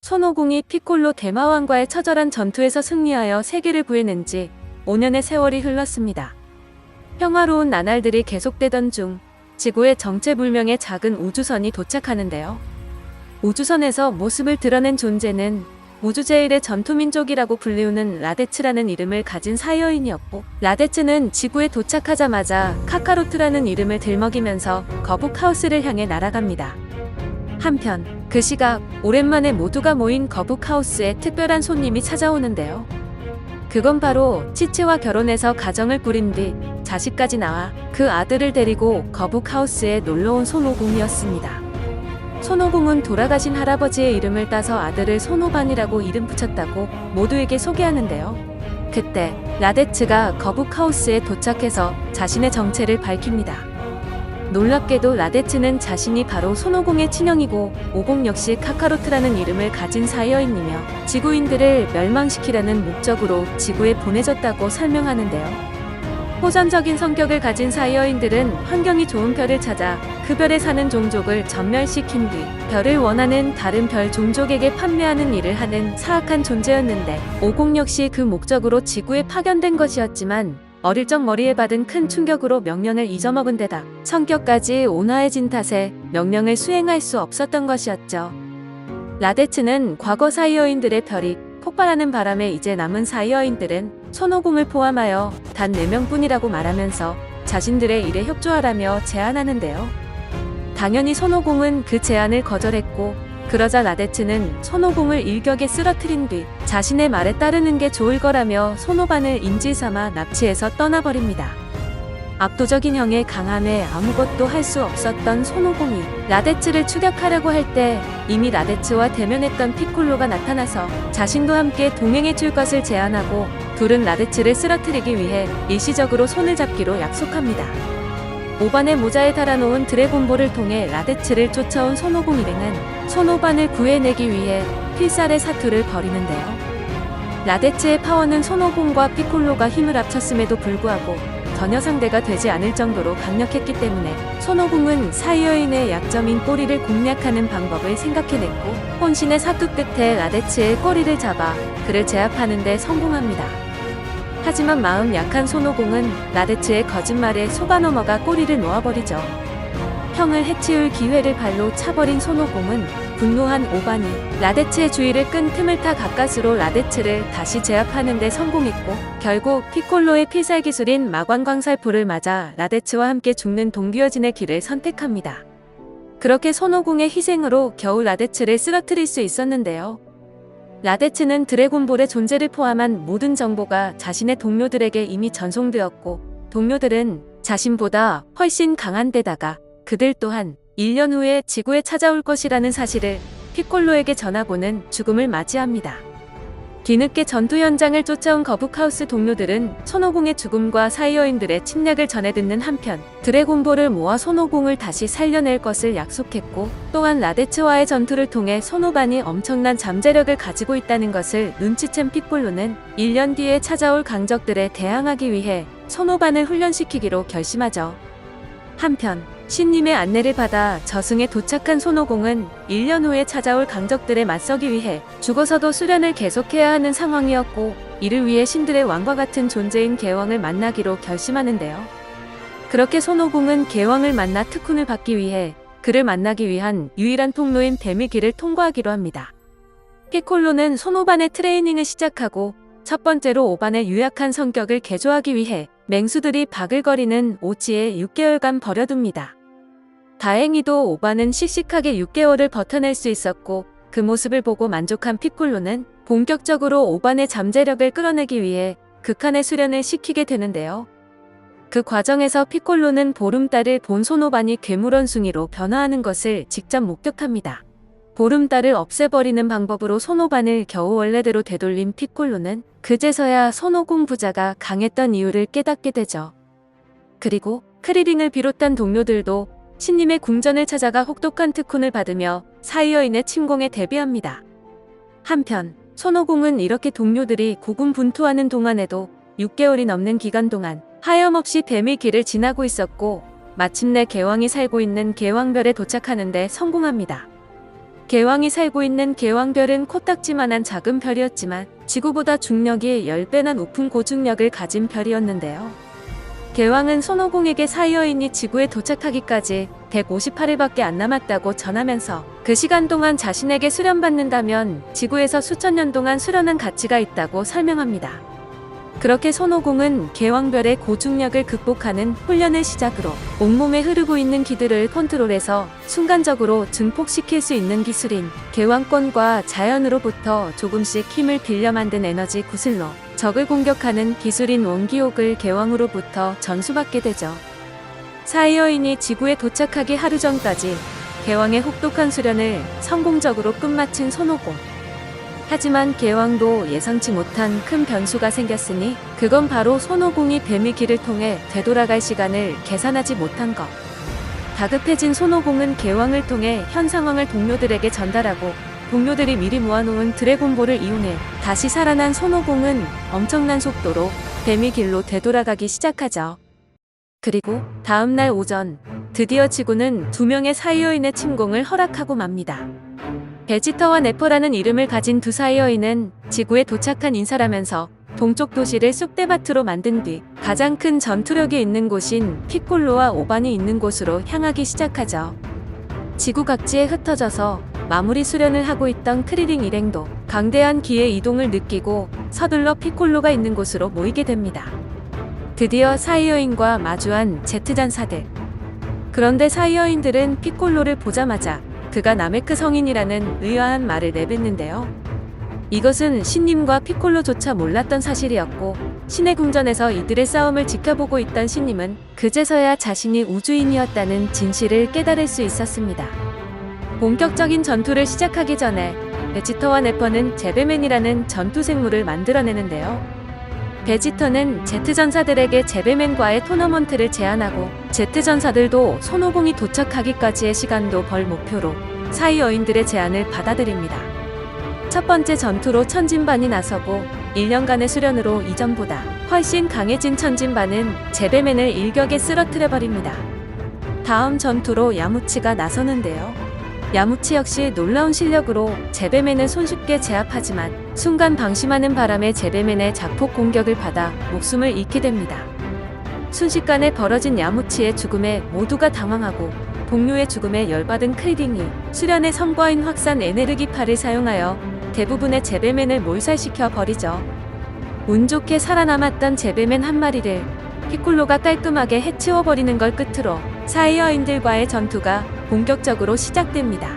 손오공이 피콜로 대마왕과의 처절한 전투에서 승리하여 세계를 구해낸 지 5년의 세월이 흘렀습니다. 평화로운 나날들이 계속되던 중 지구에 정체불명의 작은 우주선이 도착하는데요. 우주선에서 모습을 드러낸 존재는 우주 제일의 전투민족이라고 불리우는 라데츠라는 이름을 가진 사이어인이었고, 라데츠는 지구에 도착하자마자 카카로트라는 이름을 들먹이면서 거북하우스를 향해 날아갑니다. 한편 그 시각 오랜만에 모두가 모인 거북하우스에 특별한 손님이 찾아오는데요. 그건 바로 치치와 결혼해서 가정을 꾸린 뒤 자식까지 낳아 그 아들을 데리고 거북하우스에 놀러온 손오공이었습니다. 손오공은 돌아가신 할아버지의 이름을 따서 아들을 손오반이라고 이름 붙였다고 모두에게 소개하는데요. 그때 라데츠가 거북하우스에 도착해서 자신의 정체를 밝힙니다. 놀랍게도 라데츠는 자신이 바로 손오공의 친형이고, 오공 역시 카카로트라는 이름을 가진 사이어인이며 지구인들을 멸망시키려는 목적으로 지구에 보내졌다고 설명하는데요. 호전적인 성격을 가진 사이어인들은 환경이 좋은 별을 찾아 그 별에 사는 종족을 전멸시킨 뒤 별을 원하는 다른 별 종족에게 판매하는 일을 하는 사악한 존재였는데, 오공 역시 그 목적으로 지구에 파견된 것이었지만 어릴 적 머리에 받은 큰 충격으로 명령을 잊어먹은 데다 성격까지 온화해진 탓에 명령을 수행할 수 없었던 것이었죠. 라데츠는 과거 사이어인들의 별이 폭발하는 바람에 이제 남은 사이어인들은 손오공을 포함하여 단 4명뿐이라고 말하면서 자신들의 일에 협조하라며 제안하는데요. 당연히 손오공은 그 제안을 거절했고, 그러자 라데츠는 손오공을 일격에 쓰러뜨린 뒤 자신의 말에 따르는 게 좋을 거라며 손오반을 인질삼아 납치해서 떠나버립니다. 압도적인 형의 강함에 아무것도 할 수 없었던 손오공이 라데츠를 추격하려고 할 때 이미 라데츠와 대면했던 피콜로가 나타나서 자신도 함께 동행해 줄 것을 제안하고, 둘은 라데츠를 쓰러뜨리기 위해 일시적으로 손을 잡기로 약속합니다. 오반의 모자에 달아놓은 드래곤볼을 통해 라데츠를 쫓아온 손오공 일행은 손오반을 구해내기 위해 필살의 사투를 벌이는데요. 라데츠의 파워는 손오공과 피콜로가 힘을 합쳤음에도 불구하고 전혀 상대가 되지 않을 정도로 강력했기 때문에 손오공은 사이어인의 약점인 꼬리를 공략하는 방법을 생각해냈고, 혼신의 사투 끝에 라데츠의 꼬리를 잡아 그를 제압하는 데 성공합니다. 하지만 마음 약한 손오공은 라데츠의 거짓말에 속아넘어가 꼬리를 놓아버리죠. 형을 해치울 기회를 발로 차버린 손오공은 분노한 오반이 라데츠의 주의를 끈 틈을 타 가까스로 라데츠를 다시 제압하는 데 성공했고, 결국 피콜로의 필살 기술인 마관광살포를 맞아 라데츠와 함께 죽는 동규어진의 길을 선택합니다. 그렇게 손오공의 희생으로 겨우 라데츠를 쓰러뜨릴 수 있었는데요. 라데츠는 드래곤볼의 존재를 포함한 모든 정보가 자신의 동료들에게 이미 전송되었고, 동료들은 자신보다 훨씬 강한 데다가 그들 또한 1년 후에 지구에 찾아올 것이라는 사실을 피콜로에게 전하고는 죽음을 맞이합니다. 뒤늦게 전투 현장을 쫓아온 거북하우스 동료들은 손오공의 죽음과 사이어인들의 침략을 전해 듣는 한편 드래곤볼을 모아 손오공을 다시 살려낼 것을 약속했고, 또한 라데츠와의 전투를 통해 손오반이 엄청난 잠재력을 가지고 있다는 것을 눈치챈 피콜로는 1년 뒤에 찾아올 강적들에 대항하기 위해 손오반을 훈련시키기로 결심하죠. 한편 신님의 안내를 받아 저승에 도착한 손오공은 1년 후에 찾아올 강적들에 맞서기 위해 죽어서도 수련을 계속해야 하는 상황이었고, 이를 위해 신들의 왕과 같은 존재인 개왕을 만나기로 결심하는데요. 그렇게 손오공은 개왕을 만나 특훈을 받기 위해 그를 만나기 위한 유일한 통로인 뱀의 길을 통과하기로 합니다. 피콜로는 손오반의 트레이닝을 시작하고, 첫 번째로 오반의 유약한 성격을 개조하기 위해 맹수들이 바글거리는 오지에 6개월간 버려둡니다. 다행히도 오반은 씩씩하게 6개월을 버텨낼 수 있었고, 그 모습을 보고 만족한 피콜로는 본격적으로 오반의 잠재력을 끌어내기 위해 극한의 수련을 시키게 되는데요. 그 과정에서 피콜로는 보름달을 본 손오반이 괴물원숭이로 변화하는 것을 직접 목격합니다. 보름달을 없애버리는 방법으로 손오반을 겨우 원래대로 되돌린 피콜로는 그제서야 손오공 부자가 강했던 이유를 깨닫게 되죠. 그리고 크리링을 비롯한 동료들도 신님의 궁전을 찾아가 혹독한 특훈을 받으며 사이어인의 침공에 대비합니다. 한편 손오공은 이렇게 동료들이 고군분투하는 동안에도 6개월이 넘는 기간 동안 하염없이 뱀의 길을 지나고 있었고, 마침내 개왕이 살고 있는 개왕별에 도착하는 데 성공합니다. 개왕이 살고 있는 개왕별은 코딱지만한 작은 별이었지만 지구보다 중력이 10배나 높은 고중력을 가진 별이었는데요. 개왕은 손오공에게 사이어인이 지구에 도착하기까지 158일밖에 안 남았다고 전하면서 그 시간 동안 자신에게 수련받는다면 지구에서 수천 년 동안 수련한 가치가 있다고 설명합니다. 그렇게 손오공은 개왕별의 고중력을 극복하는 훈련을 시작으로 온몸에 흐르고 있는 기들을 컨트롤해서 순간적으로 증폭시킬 수 있는 기술인 개왕권과 자연으로부터 조금씩 힘을 빌려 만든 에너지 구슬로 적을 공격하는 기술인 원기옥을 개왕으로부터 전수받게 되죠. 사이어인이 지구에 도착하기 하루 전까지 개왕의 혹독한 수련을 성공적으로 끝마친 손오공. 하지만 개왕도 예상치 못한 큰 변수가 생겼으니 그건 바로 손오공이 뱀의 길을 통해 되돌아갈 시간을 계산하지 못한 것. 다급해진 손오공은 개왕을 통해 현 상황을 동료들에게 전달하고 동료들이 미리 모아놓은 드래곤볼을 이용해 다시 살아난 손오공은 엄청난 속도로 뱀의 길로 되돌아가기 시작하죠. 그리고 다음날 오전 드디어 지구는 2명의 사이어인의 침공을 허락하고 맙니다. 베지터와 네퍼라는 이름을 가진 두 사이어인은 지구에 도착한 인사라면서 동쪽 도시를 쑥대밭으로 만든 뒤 가장 큰 전투력이 있는 곳인 피콜로와 오반이 있는 곳으로 향하기 시작하죠. 지구 각지에 흩어져서 마무리 수련을 하고 있던 크리링 일행도 강대한 기의 이동을 느끼고 서둘러 피콜로가 있는 곳으로 모이게 됩니다. 드디어 사이어인과 마주한 제트전사들. 그런데 사이어인들은 피콜로를 보자마자 그가 나메크 성인이라는 의아한 말을 내뱉는데요. 이것은 신님과 피콜로조차 몰랐던 사실이었고 신의 궁전에서 이들의 싸움을 지켜보고 있던 신님은 그제서야 자신이 우주인이었다는 진실을 깨달을 수 있었습니다. 본격적인 전투를 시작하기 전에 베지터와 네퍼는 제베맨이라는 전투 생물을 만들어내는데요. 베지터는 제트전사들에게 제베맨과의 토너먼트를 제안하고 제트전사들도 손오공이 도착하기까지의 시간도 벌 목표로 사이어인들의 제안을 받아들입니다. 첫 번째 전투로 천진반이 나서고 1년간의 수련으로 이전보다 훨씬 강해진 천진반은 제베맨을 일격에 쓰러뜨려버립니다. 다음 전투로 야무치가 나서는데요. 야무치 역시 놀라운 실력으로 제베맨을 손쉽게 제압하지만 순간 방심하는 바람에 제베맨의 자폭 공격을 받아 목숨을 잃게 됩니다. 순식간에 벌어진 야무치의 죽음에 모두가 당황하고 동료의 죽음에 열받은 크리링이 수련의 성과인 확산 에네르기파를 사용하여 대부분의 제베맨을 몰살시켜 버리죠. 운 좋게 살아남았던 제베맨 한 마리를 피콜로가 깔끔하게 해치워버리는 걸 끝으로 사이어인들과의 전투가 본격적으로 시작됩니다.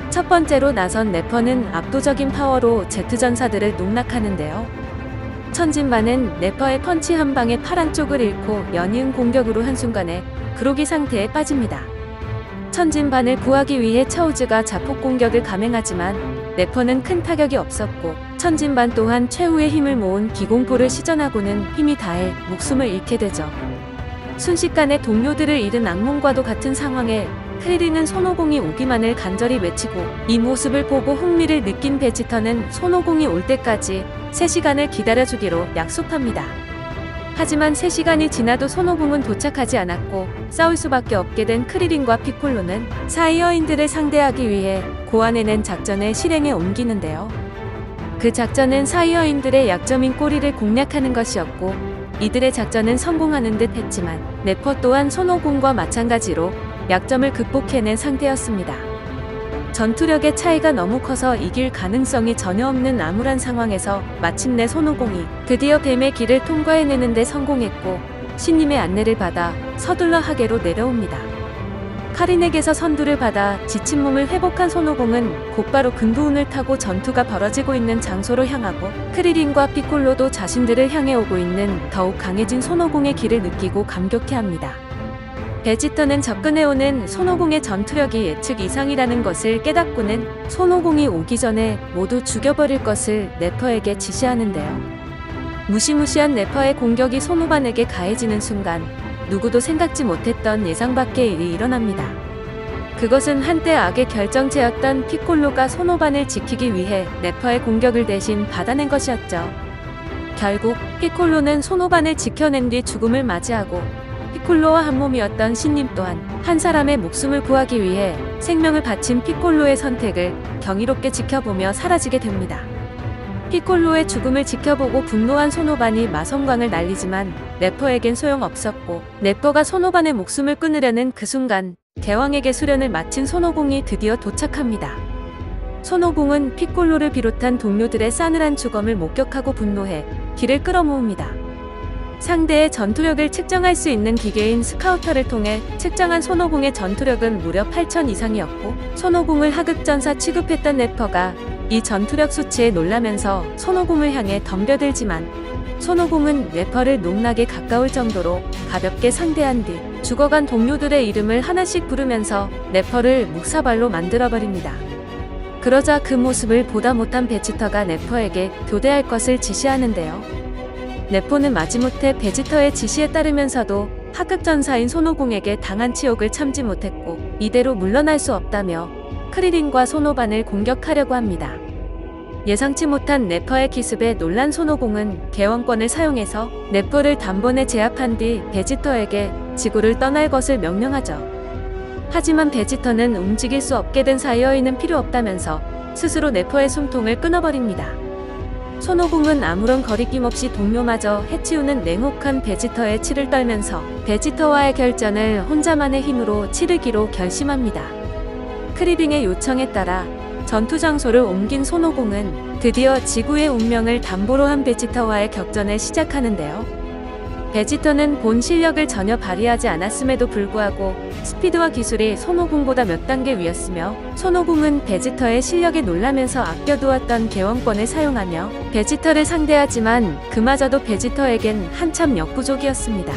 첫 번째로 나선 네퍼는 압도적인 파워로 제트전사들을 농락하는데요. 천진반은 네퍼의 펀치 한 방에 팔 한쪽을 잃고 연이은 공격으로 한순간에 그로기 상태에 빠집니다. 천진반을 구하기 위해 차우즈가 자폭 공격을 감행하지만 네퍼는 큰 타격이 없었고 천진반 또한 최후의 힘을 모은 기공포를 시전하고는 힘이 다해 목숨을 잃게 되죠. 순식간에 동료들을 잃은 악몽과도 같은 상황에 크리링은 손오공이 오기만을 간절히 외치고 이 모습을 보고 흥미를 느낀 베지터는 손오공이 올 때까지 3시간을 기다려주기로 약속합니다. 하지만 3시간이 지나도 손오공은 도착하지 않았고 싸울 수밖에 없게 된 크리링과 피콜로는 사이어인들을 상대하기 위해 고안해낸 작전을 실행에 옮기는데요. 그 작전은 사이어인들의 약점인 꼬리를 공략하는 것이었고 이들의 작전은 성공하는 듯 했지만 네퍼 또한 손오공과 마찬가지로 약점을 극복해낸 상태였습니다. 전투력의 차이가 너무 커서 이길 가능성이 전혀 없는 암울한 상황에서 마침내 손오공이 드디어 뱀의 길을 통과해내는 데 성공했고 신님의 안내를 받아 서둘러 하계로 내려옵니다. 카린에게서 선두를 받아 지친 몸을 회복한 손오공은 곧바로 근두운을 타고 전투가 벌어지고 있는 장소로 향하고 크리링과 피콜로도 자신들을 향해 오고 있는 더욱 강해진 손오공의 길을 느끼고 감격해합니다. 베지터는 접근해오는 손오공의 전투력이 예측 이상이라는 것을 깨닫고는 손오공이 오기 전에 모두 죽여버릴 것을 네퍼에게 지시하는데요. 무시무시한 네퍼의 공격이 손오반에게 가해지는 순간 누구도 생각지 못했던 예상 밖의 일이 일어납니다. 그것은 한때 악의 결정체였던 피콜로가 손오반을 지키기 위해 네퍼의 공격을 대신 받아낸 것이었죠. 결국 피콜로는 손오반을 지켜낸 뒤 죽음을 맞이하고 피콜로와 한 몸이었던 신님 또한 한 사람의 목숨을 구하기 위해 생명을 바친 피콜로의 선택을 경이롭게 지켜보며 사라지게 됩니다. 피콜로의 죽음을 지켜보고 분노한 손오반이 마성광을 날리지만 네퍼에겐 소용없었고, 네퍼가 손오반의 목숨을 끊으려는 그 순간 대왕에게 수련을 마친 손오공이 드디어 도착합니다. 손오공은 피콜로를 비롯한 동료들의 싸늘한 죽음을 목격하고 분노해 길을 끌어모읍니다. 상대의 전투력을 측정할 수 있는 기계인 스카우터를 통해 측정한 손오공의 전투력은 무려 8,000 이상이었고, 손오공을 하급전사 취급했던 네퍼가 이 전투력 수치에 놀라면서 손오공을 향해 덤벼들지만 손오공은 네퍼를 농락에 가까울 정도로 가볍게 상대한 뒤 죽어간 동료들의 이름을 하나씩 부르면서 네퍼를 묵사발로 만들어버립니다. 그러자 그 모습을 보다 못한 베지터가 네퍼에게 교대할 것을 지시하는데요. 네퍼는 마지못해 베지터의 지시에 따르면서도 하급전사인 손오공에게 당한 치욕을 참지 못했고, 이대로 물러날 수 없다며 크리린과 손오반을 공격하려고 합니다. 예상치 못한 네퍼의 기습에 놀란 손오공은 개원권을 사용해서 네퍼를 단번에 제압한 뒤 베지터에게 지구를 떠날 것을 명령하죠. 하지만 베지터는 움직일 수 없게 된 사이어인은 필요 없다면서 스스로 네퍼의 숨통을 끊어버립니다. 손오공은 아무런 거리낌 없이 동료마저 해치우는 냉혹한 베지터의 치를 떨면서 베지터와의 결전을 혼자만의 힘으로 치르기로 결심합니다. 크리빙의 요청에 따라 전투 장소를 옮긴 손오공은 드디어 지구의 운명을 담보로 한 베지터와의 격전을 시작하는데요. 베지터는 본 실력을 전혀 발휘하지 않았음에도 불구하고 스피드와 기술이 손오공보다 몇 단계 위였으며, 손오공은 베지터의 실력에 놀라면서 아껴두었던 개원권을 사용하며 베지터를 상대하지만 그마저도 베지터에겐 한참 역부족이었습니다.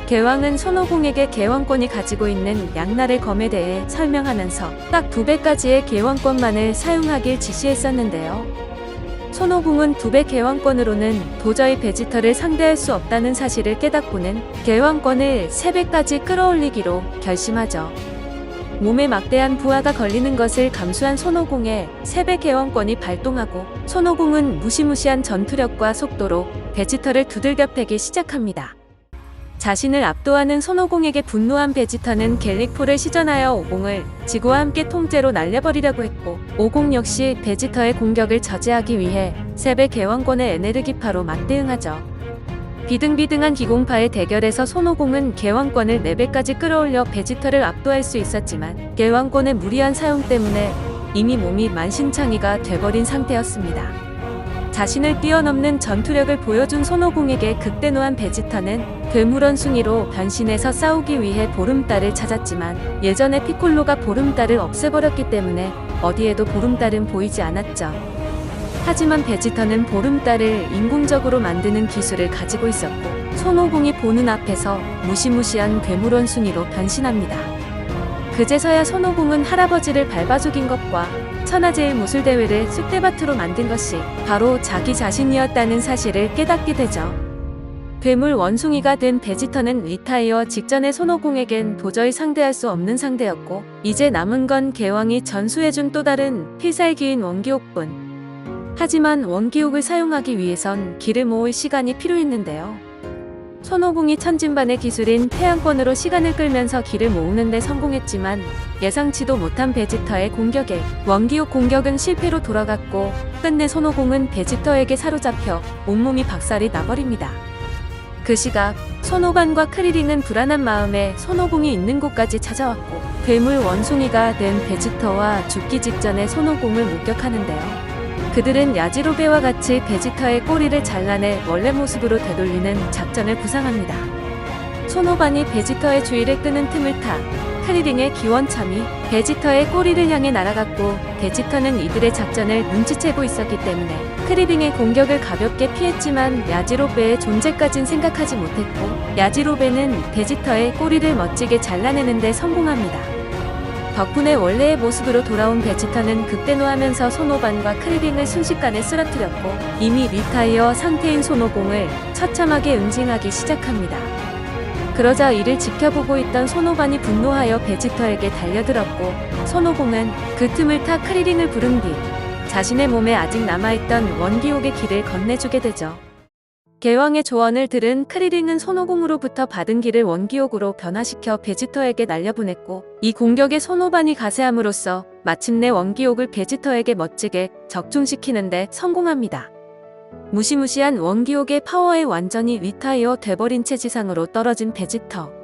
개왕은 손오공에게 개원권이 가지고 있는 양날의 검에 대해 설명하면서 딱 2배까지의 개원권만을 사용하길 지시했었는데요. 손오공은 2배 개왕권으로는 도저히 베지터를 상대할 수 없다는 사실을 깨닫고는 개왕권을 3배까지 끌어올리기로 결심하죠. 몸에 막대한 부하가 걸리는 것을 감수한 손오공의 3배 개왕권이 발동하고, 손오공은 무시무시한 전투력과 속도로 베지터를 두들겨 패기 시작합니다. 자신을 압도하는 손오공에게 분노한 베지터는 갤릭포를 시전하여 오공을 지구와 함께 통째로 날려버리려고 했고, 오공 역시 베지터의 공격을 저지하기 위해 3배 개원권의 에네르기파로 맞대응하죠. 비등비등한 기공파의 대결에서 손오공은 개원권을 4배까지 끌어올려 베지터를 압도할 수 있었지만, 개원권의 무리한 사용 때문에 이미 몸이 만신창이가 돼버린 상태였습니다. 자신을 뛰어넘는 전투력을 보여준 손오공에게 극대노한 베지터는 괴물원숭이로 변신해서 싸우기 위해 보름달을 찾았지만, 예전에 피콜로가 보름달을 없애버렸기 때문에 어디에도 보름달은 보이지 않았죠. 하지만 베지터는 보름달을 인공적으로 만드는 기술을 가지고 있었고, 손오공이 보는 앞에서 무시무시한 괴물원숭이로 변신합니다. 그제서야 손오공은 할아버지를 밟아 죽인 것과 천하제일 무술대회를 쑥대밭으로 만든 것이 바로 자기 자신이었다는 사실을 깨닫게 되죠. 괴물 원숭이가 된 베지터는 리타이어 직전의 손오공에겐 도저히 상대할 수 없는 상대였고, 이제 남은 건 개왕이 전수해준 또 다른 필살기인 원기옥뿐. 하지만 원기옥을 사용하기 위해선 기를 모을 시간이 필요했는데요. 손오공이 천진반의 기술인 태양권으로 시간을 끌면서 기를 모으는데 성공했지만, 예상치도 못한 베지터의 공격에 원기옥 공격은 실패로 돌아갔고, 끝내 손오공은 베지터에게 사로잡혀 온몸이 박살이 나버립니다. 그 시각 손오반과 크리링은 불안한 마음에 손오공이 있는 곳까지 찾아왔고, 괴물 원숭이가 된 베지터와 죽기 직전에 손오공을 목격하는데요. 그들은 야지로베와 같이 베지터의 꼬리를 잘라내 원래 모습으로 되돌리는 작전을 구상합니다. 손오반이 베지터의 주의를 끄는 틈을 타 크리링의 기원참이 베지터의 꼬리를 향해 날아갔고, 베지터는 이들의 작전을 눈치채고 있었기 때문에 크리링의 공격을 가볍게 피했지만 야지로베의 존재까진 생각하지 못했고, 야지로베는 베지터의 꼬리를 멋지게 잘라내는데 성공합니다. 덕분에 원래의 모습으로 돌아온 베지터는 극대노하면서 손오반과 크리링을 순식간에 쓰러뜨렸고, 이미 리타이어 상태인 손오공을 처참하게 응징하기 시작합니다. 그러자 이를 지켜보고 있던 손오반이 분노하여 베지터에게 달려들었고, 손오공은 그 틈을 타 크리링을 부른 뒤 자신의 몸에 아직 남아있던 원기옥의 기를 건네주게 되죠. 개왕의 조언을 들은 크리링은 손오공으로부터 받은 기를 원기옥으로 변화시켜 베지터에게 날려보냈고, 이 공격에 손오반이 가세함으로써 마침내 원기옥을 베지터에게 멋지게 적중시키는데 성공합니다. 무시무시한 원기옥의 파워에 완전히 리타이어 돼버린 채 지상으로 떨어진 베지터.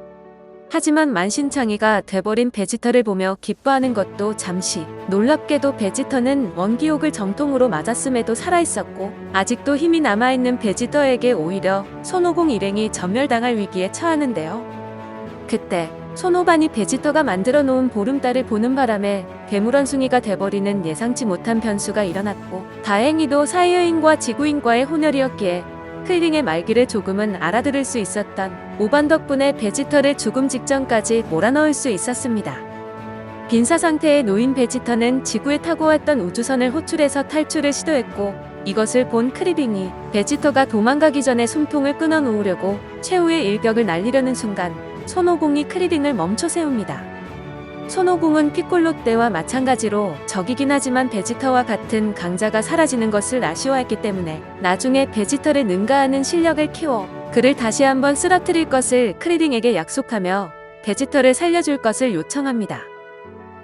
하지만 만신창이가 돼버린 베지터를 보며 기뻐하는 것도 잠시, 놀랍게도 베지터는 원기옥을 정통으로 맞았음에도 살아있었고 아직도 힘이 남아있는 베지터에게 오히려 손오공 일행이 전멸당할 위기에 처하는데요. 그때 손오반이 베지터가 만들어 놓은 보름달을 보는 바람에 괴물원숭이가 돼버리는 예상치 못한 변수가 일어났고, 다행히도 사이어인과 지구인과의 혼혈이었기에 크리링의 말귀를 조금은 알아들을 수 있었던 오반 덕분에 베지터를 죽음 직전까지 몰아넣을 수 있었습니다. 빈사 상태에 놓인 베지터는 지구에 타고 왔던 우주선을 호출해서 탈출을 시도했고, 이것을 본 크리링이 베지터가 도망가기 전에 숨통을 끊어놓으려고 최후의 일격을 날리려는 순간 손오공이 크리링을 멈춰 세웁니다. 손오공은 피콜로 때와 마찬가지로 적이긴 하지만 베지터와 같은 강자가 사라지는 것을 아쉬워했기 때문에 나중에 베지터를 능가하는 실력을 키워 그를 다시 한번 쓰러뜨릴 것을 크리링에게 약속하며 베지터를 살려줄 것을 요청합니다.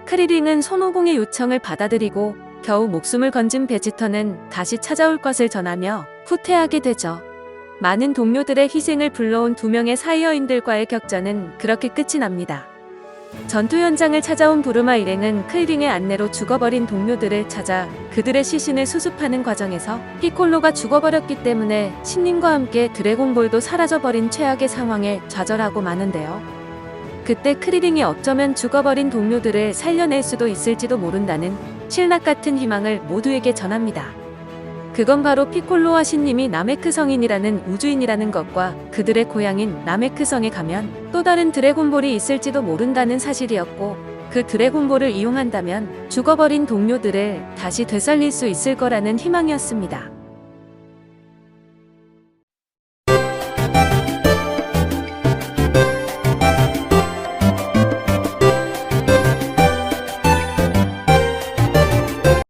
크리링은 손오공의 요청을 받아들이고 겨우 목숨을 건진 베지터는 다시 찾아올 것을 전하며 후퇴하게 되죠. 많은 동료들의 희생을 불러온 두 명의 사이어인들과의 격전은 그렇게 끝이 납니다. 전투 현장을 찾아온 부르마 일행은 크리링의 안내로 죽어버린 동료들을 찾아 그들의 시신을 수습하는 과정에서 피콜로가 죽어버렸기 때문에 신님과 함께 드래곤볼도 사라져버린 최악의 상황에 좌절하고 마는데요. 그때 크리링이 어쩌면 죽어버린 동료들을 살려낼 수도 있을지도 모른다는 실낙 같은 희망을 모두에게 전합니다. 그건 바로 피콜로와 신님이 나메크 성인이라는 우주인이라는 것과 그들의 고향인 나메크 성에 가면 또 다른 드래곤볼이 있을지도 모른다는 사실이었고, 그 드래곤볼을 이용한다면 죽어버린 동료들을 다시 되살릴 수 있을 거라는 희망이었습니다.